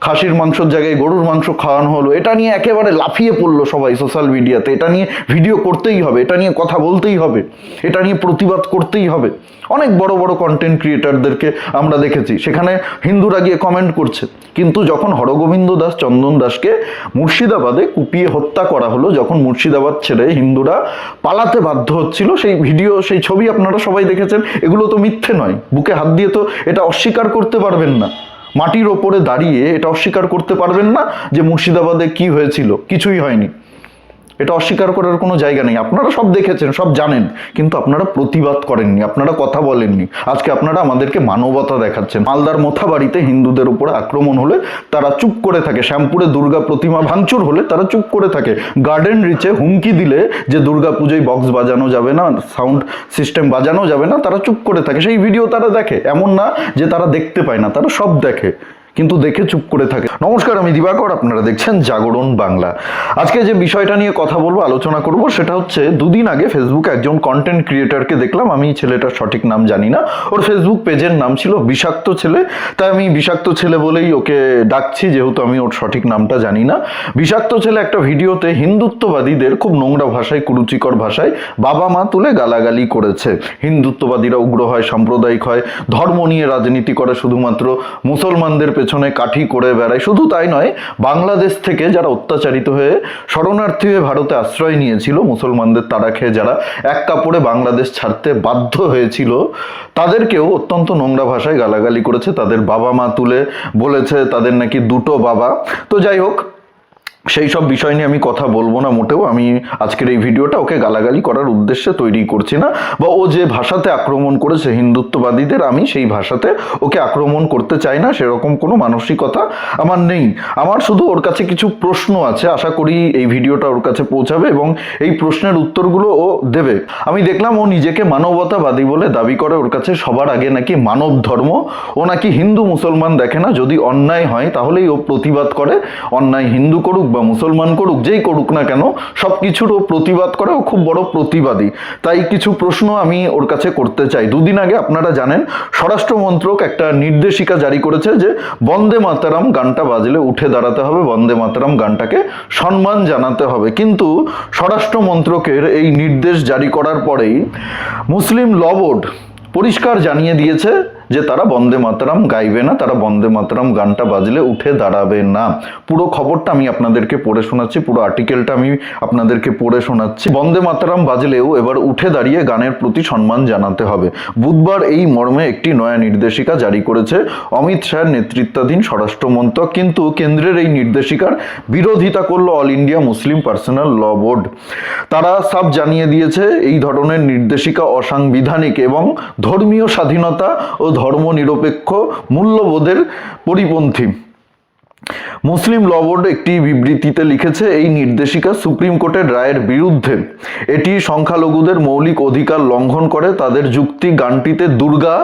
খাসির মাংসের জায়গায় গরুর মাংস খাওয়ানো হলো, এটা নিয়ে একেবারে লাফিয়ে পড়লো সবাই সোশ্যাল মিডিয়াতে। এটা নিয়ে ভিডিও করতেই হবে, এটা নিয়ে কথা বলতেই হবে, এটা নিয়ে প্রতিবাদ করতেই হবে। অনেক বড় বড় কন্টেন্ট ক্রিয়েটারদেরকে আমরা দেখেছি সেখানে হিন্দুরা গিয়ে কমেন্ট করছে। কিন্তু যখন হরগোবিন্দ দাস চন্দন দাসকে মুর্শিদাবাদে কুপিয়ে হত্যা করা হলো, যখন মুর্শিদাবাদ ছেড়ে হিন্দুরা পালাতে বাধ্য হচ্ছিল, সেই ভিডিও সেই ছবি আপনারা সবাই দেখেছেন। এগুলো তো মিথ্যে নয়, বুকে হাত দিয়ে তো এটা অস্বীকার করতে পারবেন না। মাটির ওপরে দাঁড়িয়ে এটা অস্বীকার করতে পারবেন না যে মুর্শিদাবাদে কি হয়েছিল, কিছুই হয়নি। এটা অস্বীকার করার কোনো জায়গা নেই। আপনারা সব দেখেছেন, সব জানেন, কিন্তু আপনারা প্রতিবাদ করেননি, আপনারা কথা বলেননি। আজকে আপনারা আমাদেরকে মানবতা দেখাচ্ছেন। মালদার মোথাবাড়িতে হিন্দুদের উপরে আক্রমণ হলে তারা চুপ করে থাকে, শ্যামপুরে দুর্গা প্রতিমা ভাঙচুর হলে তারা চুপ করে থাকে, গার্ডেন রিচে হুমকি দিলে যে দুর্গা পুজোয় বক্স বাজানো যাবে না, সাউন্ড সিস্টেম বাজানো যাবে না, তারা চুপ করে থাকে। সেই ভিডিও তারা দেখে, এমন না যে তারা দেখতে পায় না, তারা সব দেখে, কিন্তু দেখে চুপ করে থাকে। নমস্কার, আমি দিবাকর, আপনারা দেখছেন জাগরণ বাংলা। আজকে যে বিষয়টা নিয়ে কথা বলবো, আলোচনা করব, সেটা হচ্ছে দুদিন আগে ফেসবুকে একজন কন্টেন্ট ক্রিয়েটারকে দেখলাম। আমি ছেলেটার সঠিক নাম জানি না, ওর ফেসবুক পেজের নাম ছিল বিষাক্ত ছেলে, তাই আমি বিষাক্ত ছেলে বলেই ওকে ডাকছি, যেহেতু আমি ওর সঠিক নামটা জানি না। বিষাক্ত ছেলে একটা ভিডিওতে হিন্দুত্ববাদীদের খুব নোংরা ভাষায়, কুরুচিকর ভাষায় বাবা মা তুলে গালাগালি করেছে। হিন্দুত্ববাদীরা উগ্র হয়, সাম্প্রদায়িক হয়, ধর্ম নিয়ে রাজনীতি করে, শুধুমাত্র মুসলমানদের পেছনে কাঠি করে বেড়ায়। শুধু তাই নয়, বাংলাদেশ থেকে যারা অত্যাচারিত হয়ে শরণার্থী হয়ে ভারতে আশ্রয় নিয়েছিল, মুসলমানদের তাড়া খেয়ে যারা এক কাপড়ে বাংলাদেশ ছাড়তে বাধ্য হয়েছিল, তাদেরকেও অত্যন্ত নোংরা ভাষায় গালাগালি করেছে। তাদের বাবা মা তুলে বলেছে তাদের নাকি দুটো বাবা। তো যাই হোক, সেই সব বিষয় নিয়ে আমি কথা বলবো না মোটেও। আমি আজকের এই ভিডিওটা ওকে গালাগালি করার উদ্দেশ্যে তৈরি করছি না, বা ও যে ভাষাতে আক্রমণ করেছে হিন্দুত্ববাদীদের, আমি সেই ভাষাতে ওকে আক্রমণ করতে চাই না, সেরকম কোনো মানসিকতা আমার নেই। আমার শুধু ওর কাছে কিছু প্রশ্ন আছে, আশা করি এই ভিডিওটা ওর কাছে পৌঁছাবে এবং এই প্রশ্নের উত্তরগুলো ও দেবে। আমি দেখলাম ও নিজেকে মানবতাবাদী বলে দাবি করে, ওর কাছে সবার আগে নাকি মানব ধর্ম, ও নাকি হিন্দু মুসলমান দেখে না, যদি অন্যায় হয় তাহলেই ও প্রতিবাদ করে। অন্যায় হিন্দু করুক বা মুসলমান করুক, যেই করুক না কেন, সব কিছুর ও প্রতিবাদ করে, ও খুব বড় প্রতিবাদী। তাই কিছু প্রশ্ন আমি ওর কাছে করতে চাই। দুদিন আগে আপনারা জানেন স্বরাষ্ট্র মন্ত্রক একটা নির্দেশিকা জারি করেছে যে বন্দে মাতরম গানটা বাজলে উঠে দাঁড়াতে হবে, বন্দে মাতরম গানটাকে সম্মান জানাতে হবে। কিন্তু স্বরাষ্ট্র মন্ত্রকের এই নির্দেশ জারি করার পরেই মুসলিম ল বোর্ড পরিষ্কার জানিয়ে দিয়েছে যে তারা বন্দে মাতরম গাইবে না, তারা বন্দে মাতরম গানটা বাজলে উঠে দাঁড়াবে না। পুরো খবরটা আমি আপনাদেরকে পড়ে শোনাচ্ছি, পুরো আর্টিকেলটা আমি আপনাদেরকে পড়ে শোনাচ্ছি। বন্দে মাতরম বাজলেও এবার উঠে দাঁড়িয়ে গানের প্রতি সম্মান জানাতে হবে। বুধবার এই মর্মে একটি নয়া নির্দেশিকা জারি করেছে অমিত শাহের নেতৃত্বাধীন স্বরাষ্ট্র মন্ত্রক। কিন্তু কেন্দ্রের এই নির্দেশিকার বিরোধিতা করলো অল ইন্ডিয়া মুসলিম পার্সোনাল ল বোর্ড। তারা সব জানিয়ে দিয়েছে এই ধরনের নির্দেশিকা অসাংবিধানিক এবং ধর্মীয় স্বাধীনতা ও ধর্মনিরপেক্ষ মূল্যবোধের পরিপন্থী। মুসলিম ল বোর্ড একটি বিবৃতিতে লিখেছে, এই নির্দেশিকা সুপ্রিম কোর্টের রায়ের বিরুদ্ধে। এটি সংখ্যালঘুদের মৌলিক অধিকার লঙ্ঘন করে। তাদের যুক্তি, গানটিতে দুর্গা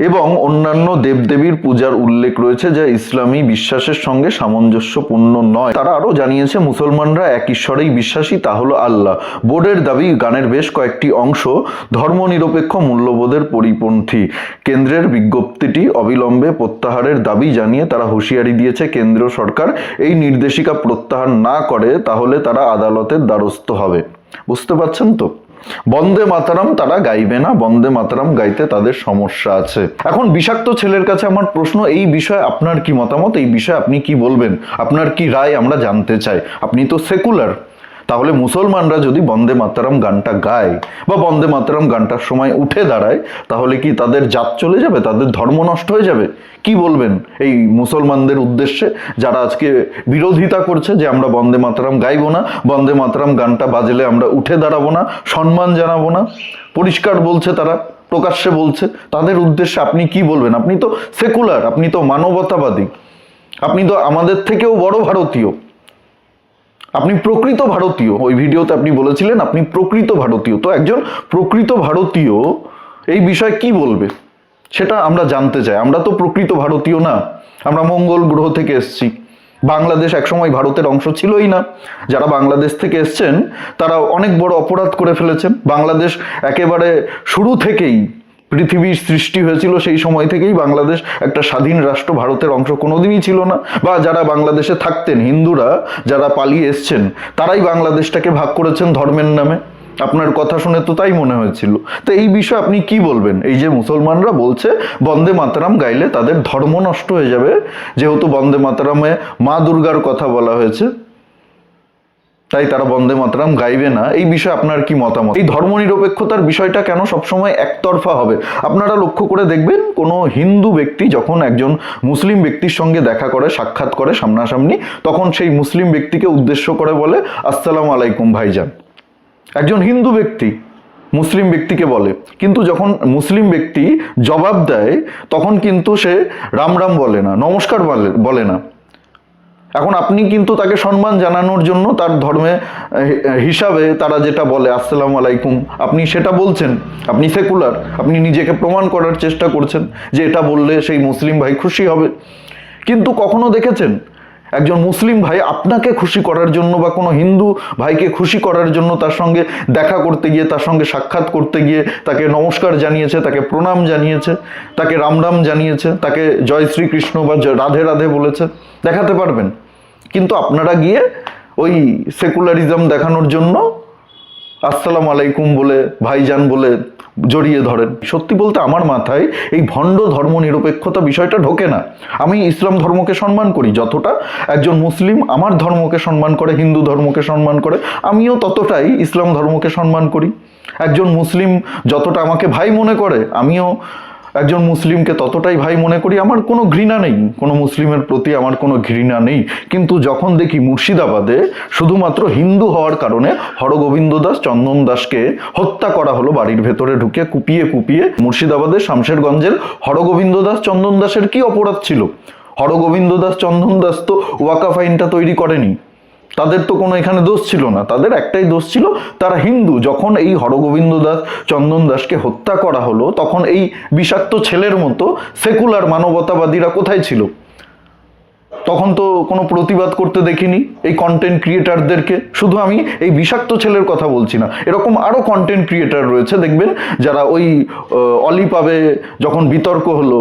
এবং অন্যান্য দেবদেবীর পূজার উল্লেখ রয়েছে যা ইসলামী বিশ্বাসের সঙ্গে সামঞ্জস্যপূর্ণ নয়। তারা আরও জানিয়েছে মুসলমানরা এক ঈশ্বরেই বিশ্বাসী, তা হলো আল্লাহ। বোর্ডের দাবি, গানের বেশ কয়েকটি অংশ ধর্মনিরপেক্ষ মূল্যবোধের পরিপন্থী। কেন্দ্রের বিজ্ঞপ্তিটি অবিলম্বে প্রত্যাহারের দাবি জানিয়ে তারা হুঁশিয়ারি দিয়েছে, কেন্দ্রীয় সরকার এই নির্দেশিকা প্রত্যাহার না করে তাহলে তারা আদালতের দ্বারস্থ হবে। বুঝতে পারছেন তো? বন্দে মাতরম তারা গাইবে না, বন্দে মাতরম গাইতে তাদের সমস্যা আছে। এখন বিষাক্ত ছেলের কাছে আমার প্রশ্ন, এই বিষয়ে আপনার কি মতামত? এই বিষয়ে আপনি কি বলবেন? আপনার কি রায় আমরা জানতে চাই। আপনি তো সেকুলার, তাহলে মুসলমানরা যদি বন্দে মাতরম গানটা গায় বা বন্দে মাতরম গানটার সময় উঠে দাঁড়ায়, তাহলে কি তাদের জাত চলে যাবে, তাদের ধর্ম নষ্ট হয়ে যাবে? কি বলবেন এই মুসলমানদের উদ্দেশ্যে যারা আজকে বিরোধিতা করছে যে আমরা বন্দে মাতরম গাইবো না, বন্দে মাতরম গানটা বাজলে আমরা উঠে দাঁড়াবো না, সম্মান জানাবো না? পরিষ্কার বলছে, তারা প্রকাশ্যে বলছে। তাদের উদ্দেশ্যে আপনি কি বলবেন? আপনি তো সেকুলার, আপনি তো মানবতাবাদী, আপনি তো আমাদের থেকেও বড় ভারতীয়, আপনি প্রকৃত ভারতীয়। ওই ভিডিওতে আপনি বলেছিলেন আপনি প্রকৃত ভারতীয়। তো একজন প্রকৃত ভারতীয় এই বিষয়ে কি বলবে সেটা আমরা জানতে চাই। আমরা তো প্রকৃত ভারতীয় না, আমরা মঙ্গল গ্রহ থেকে এসেছি। বাংলাদেশ একসময় ভারতের অংশ ছিলই না। যারা বাংলাদেশ থেকে এসছেন তারা অনেক বড় অপরাধ করে ফেলেছেন। বাংলাদেশ একেবারে শুরু থেকেই পৃথিবীর সৃষ্টি হয়েছিল সেই সময় থেকেই বাংলাদেশ একটা স্বাধীন রাষ্ট্র, ভারতের অংশ কোনোদিনই ছিল না। বা যারা বাংলাদেশে থাকতেন, হিন্দুরা যারা পালিয়ে এসছেন, তারাই বাংলাদেশটাকে ভাগ করেছেন ধর্মের নামে। আপনার কথা শুনে তো তাই মনে হয়েছিল। তো এই বিষয়ে আপনি কি বলবেন? এই যে মুসলমানরা বলছে বন্দে মাতরম গাইলে তাদের ধর্ম নষ্ট হয়ে যাবে, যেহেতু বন্দে মাতরমে মা দুর্গার কথা বলা হয়েছে, তাই তারা বন্দে মাতরম গাইবে না। এই বিষয়ে আপনার কি মতামত? এই ধর্মনিরপেক্ষতার বিষয়টা কেন সবসময় একতরফা হবে? আপনারা লক্ষ্য করে দেখবেন, কোনো হিন্দু ব্যক্তি যখন একজন মুসলিম ব্যক্তির সঙ্গে দেখা করে, সাক্ষাৎ করে সামনাসামনি, তখন সেই মুসলিম ব্যক্তিকে উদ্দেশ্য করে বলে আসসালামু আলাইকুম ভাইজান। একজন হিন্দু ব্যক্তি মুসলিম ব্যক্তিকে বলে, কিন্তু যখন মুসলিম ব্যক্তি জবাব দেয় তখন কিন্তু সে রাম রাম বলে না, নমস্কার বলে না। এখন আপনি কিন্তু তাকে সম্মান জানানোর জন্য তার ধর্মে হিসাবে তারা যেটা বলে আসসালামু আলাইকুম, আপনি সেটা বলছেন। আপনি সেকুলার, আপনি নিজেকে প্রমাণ করার চেষ্টা করছেন যে এটা বললে সেই মুসলিম ভাই খুশি হবে। কিন্তু কখনো দেখেছেন একজন মুসলিম ভাই আপনাকে খুশি করার জন্য বা কোনো হিন্দু ভাইকে খুশি করার জন্য তার সঙ্গে দেখা করতে গিয়ে, তার সঙ্গে সাক্ষাৎ করতে গিয়ে তাকে নমস্কার জানিয়েছে, তাকে প্রণাম জানিয়েছে, তাকে রাম রাম জানিয়েছে, তাকে জয় শ্রীকৃষ্ণ বা রাধে রাধে বলেছে? দেখাতে পারবেন? কিন্তু আপনারা গিয়ে ওই সেকুলারিজম দেখানোর জন্য আসসালামু আলাইকুম বলে, ভাইজান বলে জড়িয়ে ধরেন। সত্যি বলতে আমার মাথায় এই ভণ্ড ধর্ম নিরপেক্ষতা বিষয়টা ঢোকে না। আমি ইসলাম ধর্মকে সম্মান করি, যতটা একজন মুসলিম আমার ধর্মকে সম্মান করে, হিন্দু ধর্মকে সম্মান করে, আমিও ততটাই ইসলাম ধর্মকে সম্মান করি। একজন মুসলিম যতটা আমাকে ভাই মনে করে, আমিও একজন মুসলিমকে ততটাই ভাই মনে করি। আমার কোনো ঘৃণা নেই, কোনো মুসলিমের প্রতি আমার কোনো ঘৃণা নেই। কিন্তু যখন দেখি মুর্শিদাবাদে শুধুমাত্র হিন্দু হওয়ার কারণে হরগোবিন্দ দাস, চন্দন দাসকে হত্যা করা হলো বাড়ির ভেতরে ঢুকে কুপিয়ে কুপিয়ে। মুর্শিদাবাদের শামশেরগঞ্জের হরগোবিন্দ দাস, চন্দন দাসের কি অপরাধ ছিল? হরগোবিন্দ দাস, চন্দন দাস তো ওয়াকাফ আইনটা তৈরি করেনি, তাদের তো কোনো এখানে দোষ ছিল না। তাদের একটাই দোষ ছিল, তারা হিন্দু। যখন এই হরগোবিন্দ দাস, চন্দন দাসকে হত্যা করা হলো, তখন এই বিষাক্ত ছেলের মতো সেকুলার মানবতাবাদীরা কোথায় ছিল? তখন তো কোনো প্রতিবাদ করতে দেখিনি এই কন্টেন্ট ক্রিয়েটারদেরকে। শুধু আমি এই বিষাক্ত ছেলের কথা বলছি না, এরকম আরও কন্টেন্ট ক্রিয়েটার রয়েছে দেখবেন, যারা ওই অলিপাবে যখন বিতর্ক হলো,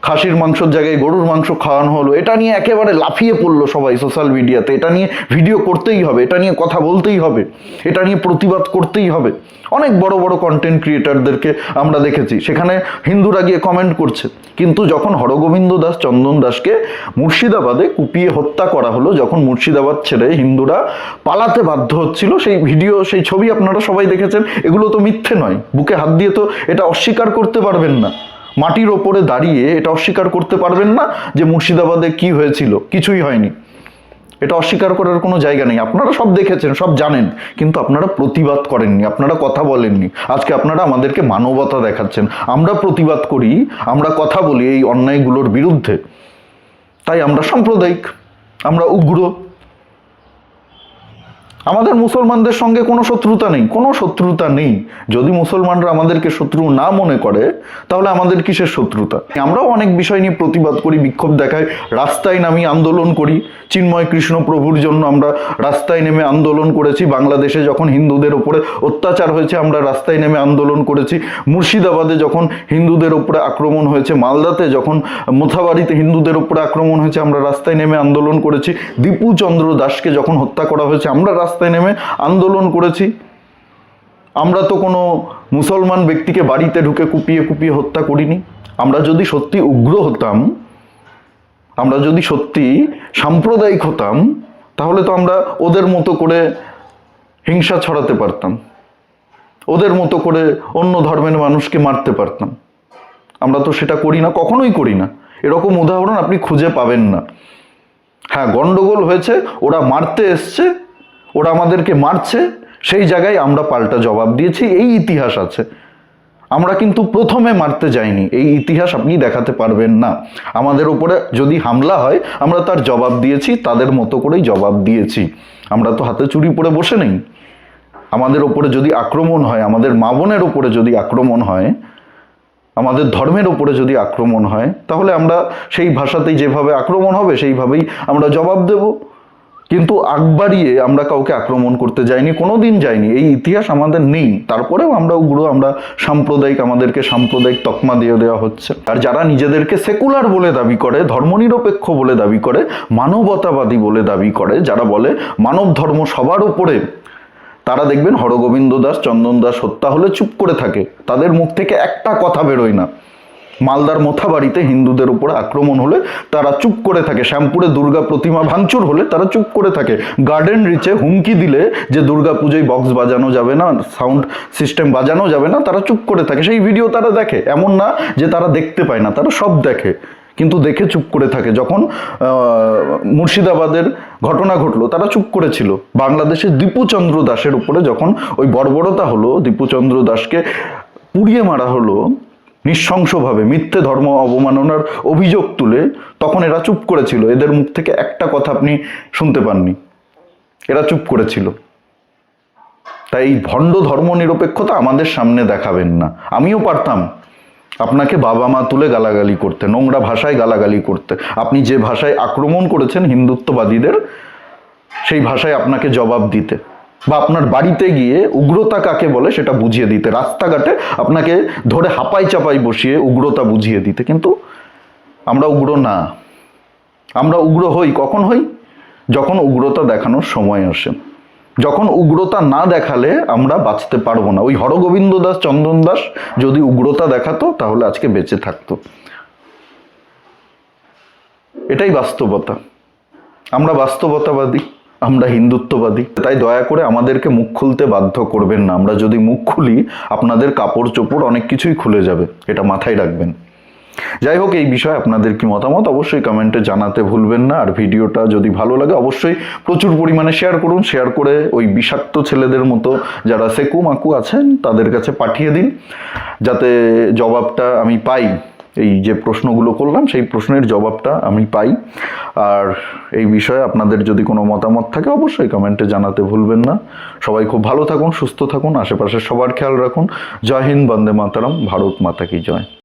খাসির মাংসর জায়গায় গরুর মাংস খাওয়ানো হলো, এটা নিয়ে একেবারে লাফিয়ে পড়লো সবাই সোশ্যাল মিডিয়াতে। এটা নিয়ে ভিডিও করতেই হবে, এটা নিয়ে কথা বলতেই হবে, এটা নিয়ে প্রতিবাদ করতেই হবে। অনেক বড় বড় কন্টেন্ট ক্রিয়েটারদেরকে আমরা দেখেছি, সেখানে হিন্দুরা গিয়ে কমেন্ট করছে। কিন্তু যখন হরগোবিন্দ দাস, চন্দন দাসকে মুর্শিদাবাদে কুপিয়ে হত্যা করা হলো, যখন মুর্শিদাবাদ ছেড়ে হিন্দুরা পালাতে বাধ্য হচ্ছিল, সেই ভিডিও, সেই ছবি আপনারা সবাই দেখেছেন। এগুলো তো মিথ্যে নয়, বুকে হাত দিয়ে তো এটা অস্বীকার করতে পারবেন না। মাটির ওপরে দাঁড়িয়ে এটা অস্বীকার করতে পারবেন না যে মুর্শিদাবাদে কি হয়েছিল, কিছুই হয়নি। এটা অস্বীকার করার কোনো জায়গা নেই। আপনারা সব দেখেছেন, সব জানেন, কিন্তু আপনারা প্রতিবাদ করেননি, আপনারা কথা বলেননি। আজকে আপনারা আমাদেরকে মানবতা দেখাচ্ছেন। আমরা প্রতিবাদ করি, আমরা কথা বলি এই অন্যায়গুলোর বিরুদ্ধে, তাই আমরা সাম্প্রদায়িক, আমরা উগ্র। আমাদের মুসলমানদের সঙ্গে কোনো শত্রুতা নেই, কোনো শত্রুতা নেই। যদি মুসলমানরা আমাদেরকে শত্রু না মনে করে, তাহলে আমাদের কিসের শত্রুতা? আমরাও অনেক বিষয় নিয়ে প্রতিবাদ করি, বিক্ষোভ দেখাই, রাস্তায় নামি আন্দোলন করি। চিন্ময় কৃষ্ণ প্রভুর জন্য আমরা রাস্তায় নেমে আন্দোলন করেছি। বাংলাদেশে যখন হিন্দুদের ওপরে অত্যাচার হয়েছে, আমরা রাস্তায় নেমে আন্দোলন করেছি। মুর্শিদাবাদে যখন হিন্দুদের ওপরে আক্রমণ হয়েছে, মালদাতে যখন মোথাবাড়িতে হিন্দুদের ওপরে আক্রমণ হয়েছে, আমরা রাস্তায় নেমে আন্দোলন করেছি। দীপু চন্দ্র দাসকে যখন হত্যা করা হয়েছে, আমরা রাস্তায় নেমে আন্দোলন করেছি। আমরা তো কোনো মুসলমান ব্যক্তিকে বাড়িতে ঢুকে কুপিয়ে কুপিয়ে হত্যা করিনি। আমরা যদি সত্যি উগ্র হতাম, আমরা যদি সত্যি সাম্প্রদায়িক হতাম, তাহলে তো আমরা ওদের মতো করে হিংসা ছড়াতে পারতাম, ওদের মতো করে অন্য ধর্মের মানুষকে মারতে পারতাম। আমরা তো সেটা করি না, কখনোই করি না। এরকম উদাহরণ আপনি খুঁজে পাবেন না। হ্যাঁ, গন্ডগোল হয়েছে, ওরা মারতে এসছে, ওরা আমাদেরকে মারছে, সেই জায়গায় আমরা পাল্টা জবাব দিয়েছি, এই ইতিহাস আছে। আমরা কিন্তু প্রথমে মারতে যাইনি, এই ইতিহাস আপনি দেখাতে পারবেন না। আমাদের উপরে যদি হামলা হয়, আমরা তার জবাব দিয়েছি, তাদের মতো করেই জবাব দিয়েছি। আমরা তো হাতে চুরি পরে বসে নেই। আমাদের ওপরে যদি আক্রমণ হয়, আমাদের মা বোনের ওপরে যদি আক্রমণ হয়, আমাদের ধর্মের ওপরে যদি আক্রমণ হয়, তাহলে আমরা সেই ভাষাতেই, যেভাবে আক্রমণ হবে সেইভাবেই আমরা জবাব দেব। কিন্তু আগ বাড়িয়ে আমরা কাউকে আক্রমণ করতে যাইনি, কোনোদিন যাইনি, এই ইতিহাস আমাদের নেই। তারপরেও আমরা উগ্র, আমরা সাম্প্রদায়িক, আমাদেরকে সাম্প্রদায়িক তকমা দিয়ে দেওয়া হচ্ছে। আর যারা নিজেদেরকে সেকুলার বলে দাবি করে, ধর্মনিরপেক্ষ বলে দাবি করে, মানবতাবাদী বলে দাবি করে, যারা বলে মানব ধর্ম সবার উপরে, তারা দেখবেন হরগোবিন্দ দাস, চন্দন দাস হত্যা হলে চুপ করে থাকে, তাদের মুখ থেকে একটা কথা বেরোয় না। মালদার মোথাবাড়িতে হিন্দুদের উপরে আক্রমণ হলে তারা চুপ করে থাকে, শ্যামপুরে দুর্গা প্রতিমা ভাঙচুর হলে তারা চুপ করে থাকে, গার্ডেন রিচে হুমকি দিলে যে দুর্গা পুজোয় বক্স বাজানো যাবে না, সাউন্ড সিস্টেম বাজানো যাবে না, তারা চুপ করে থাকে। সেই ভিডিও তারা দেখে, এমন না যে তারা দেখতে পায় না, তারা সব দেখে, কিন্তু দেখে চুপ করে থাকে। যখন মুর্শিদাবাদের ঘটনা ঘটলো তারা চুপ করেছিল। বাংলাদেশের দীপুচন্দ্র দাসের উপরে যখন ওই বর্বরতা হলো, দীপুচন্দ্র দাসকে পুড়িয়ে মারা হলো নৃশংসভাবে, মিথ্যে ধর্ম অবমাননার অভিযোগ তুলে, তখন এরা চুপ করেছিল। এদের মুখ থেকে একটা কথা আপনি শুনতে পাননি, এরা চুপ করেছিল। তাই এই ভণ্ড ধর্ম নিরপেক্ষতা আমাদের সামনে দেখাবেন না। আমিও পারতাম আপনাকে বাবা মা তুলে গালাগালি করতে, নোংরা ভাষায় গালাগালি করতে, আপনি যে ভাষায় আক্রমণ করেছেন হিন্দুত্ববাদীদের, সেই ভাষায় আপনাকে জবাব দিতে, বা আপনার বাড়িতে গিয়ে উগ্রতা কাকে বলে সেটা বুঝিয়ে দিতে, রাস্তাঘাটে আপনাকে ধরে হাঁপাই চাপাই বসিয়ে উগ্রতা বুঝিয়ে দিতে। কিন্তু আমরা উগ্র না। আমরা উগ্র হই কখন হই? যখন উগ্রতা দেখানোর সময় আসে। যখন উগ্রতা না দেখালে আমরা বাঁচতে পারবো না। ওই হরগোবিন্দ দাস, চন্দন দাস যদি উগ্রতা দেখাতো তাহলে আজকে বেঁচে থাকতো। এটাই বাস্তবতা। আমরা বাস্তবতাবাদী, আমরা হিন্দুত্ববাদী। তাই দয়া করে আমাদেরকে মুখ খুলতে বাধ্য করবেন না। আমরা যদি মুখ খুলি আপনাদের কাপড় চোপড় অনেক কিছুই খুলে যাবে, এটা মাথায় রাখবেন। যাই হোক, এই বিষয়ে আপনাদের কি মতামত অবশ্যই কমেন্টে জানাতে ভুলবেন না। আর ভিডিওটা যদি ভালো লাগে অবশ্যই প্রচুর পরিমাণে শেয়ার করুন। শেয়ার করে ওই বিষাক্ত ছেলেদের মতো যারা সেকু মাকু আছেন তাদের কাছে পাঠিয়ে দিন, যাতে জবাবটা আমি পাই। এই যে প্রশ্নগুলো করলাম সেই প্রশ্নের জবাবটা আমি পাই। আর এই বিষয়ে আপনাদের যদি কোনো মতামত থাকে অবশ্যই কমেন্টে জানাতে ভুলবেন না। সবাই খুব ভালো থাকুন, সুস্থ থাকুন, আশেপাশে সবার খেয়াল রাখুন। জয় হিন্দ, বন্দে মাতরম, ভারত মাতা কি জয়।